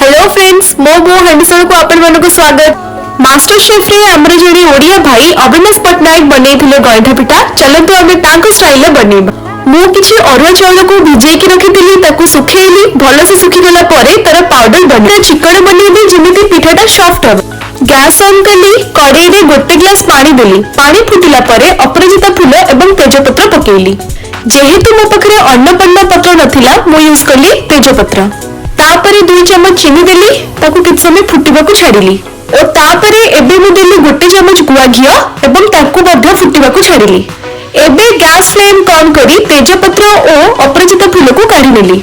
Hello friends मो हेडसोल को आपण मानको स्वागत। मास्टर शेफ रे हमर जोडी ओडिया भाई अविनाश पटनायक बनेइथिले गइठा पिठा। चलंतु आमे तांको स्टाइल रे बनेबा। मु किछि अरुआ चाउल को भिजेई कि रखिथिली ताकू सुखेइली भलो से सुखी गला परे तार पाउडर बने चिकन बनेबी जेमिति पिठाटा सॉफ्ट हो। गैस ऑन कली कढ़ई रे गोटे ग्लास पानी देली। पानी फुटिला परे अपराजिता फूल एवं तेजपत्र पकेइली। जेहेतु मो पाखरे अन्नपूर्णा पत्र नथिला मु यूज कली तेजपत्र। तापरे 2 चम्मच चीनी देली ताकू किछ समय फुटिबाकू छाडिली ओ तापरे एबे मु देली गोटे चम्मच गुआ घियो एवं ताकू मध्य फुटिबाकू छाडिली। एबे गैस फ्लेम कम करी तेजपत्र ओ अपराजिता फूल को काढी नेली।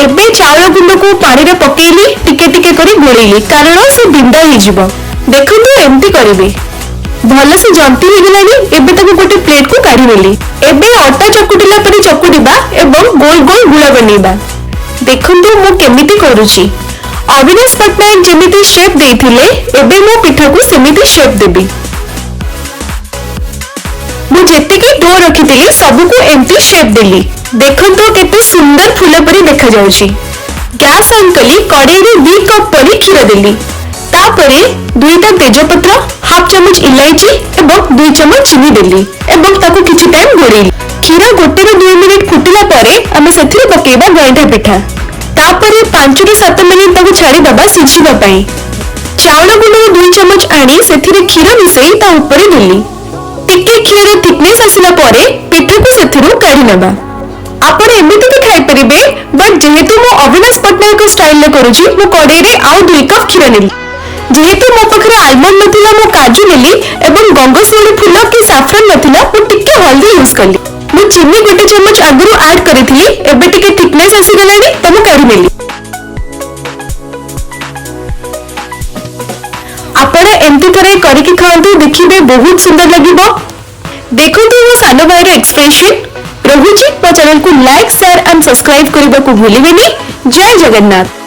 एबे चाउल गुंड को पानी रे पकेइली टिके टिके करी गोळेइली कारण से बिंदा हि जिवो। देखंतु एम्ति करबे भलो से जंती हो गलानी। एबे ताकू गोटे प्लेट को काढी नेली। एबे आटा चकुटिला परे चकुटिबा एवं गोल गोल गुळा बनेबा। देखंतु मु केमिति करूची। अविनाश पटनायक जेमिति शेप देइथिले एबे मो पिठा को सेमिति शेप देबी। मु जेतिके डो रखिथिली सब को एम्ति शेप देली। देखंतु केते सुंदर फूल परी देखा जाउची। गैस ऑन कली कढ़ई रे 2 कप परी क्षीर देली। तापरे 2टा तेजपत्र हाफ चम्मच इलायची एवं 2 चम्मच चीनी देली एवं ताकू किछि टाइम गोळेइली। क्षीर गोटे रे 2 मिनिट फुटिला परे आमे सेथिरे पकेबा गइठा पिठा। तापरे 5 ରୁ 7 मिनिट ताकू छाड़ी दबा सिझिबा पई। चाउल गुंड 2 चम्मच आनी सेथिरे क्षीर मिसई ता ऊपर देली। टिके क्षीर थिकनेस आसिला परे पिठा को सेथिरु काढी नेबा। आपण एमिति भी खाइ परिबे बट जेहेतु मो अविनाश पटनायक स्टाइल ले करूची मो कढ़ई रे आउ 2 कप क्षीर नेली। जेहेतु मो पाखरे आलमंड नथिला मो काजू नेली एवं गंगशिउली फूल कि साफरन नथिला मो टिके हल्दी यूज कली। मु चीनी गोटे चम्मच आगु ऐड करिथिली एबे टिके थिकनेस आसी गलानी त मु काढी नेली। आपण एम्ति थरे करिकि खांतु देखिबे बहुत सुंदर लागिबो। देखंतु मो सानो भाई रे एक्सप्रेशन रहुची। मो चैनल को लाइक शेयर एंड सब्सक्राइब करबा को भूलिबेनी। जय जगन्नाथ।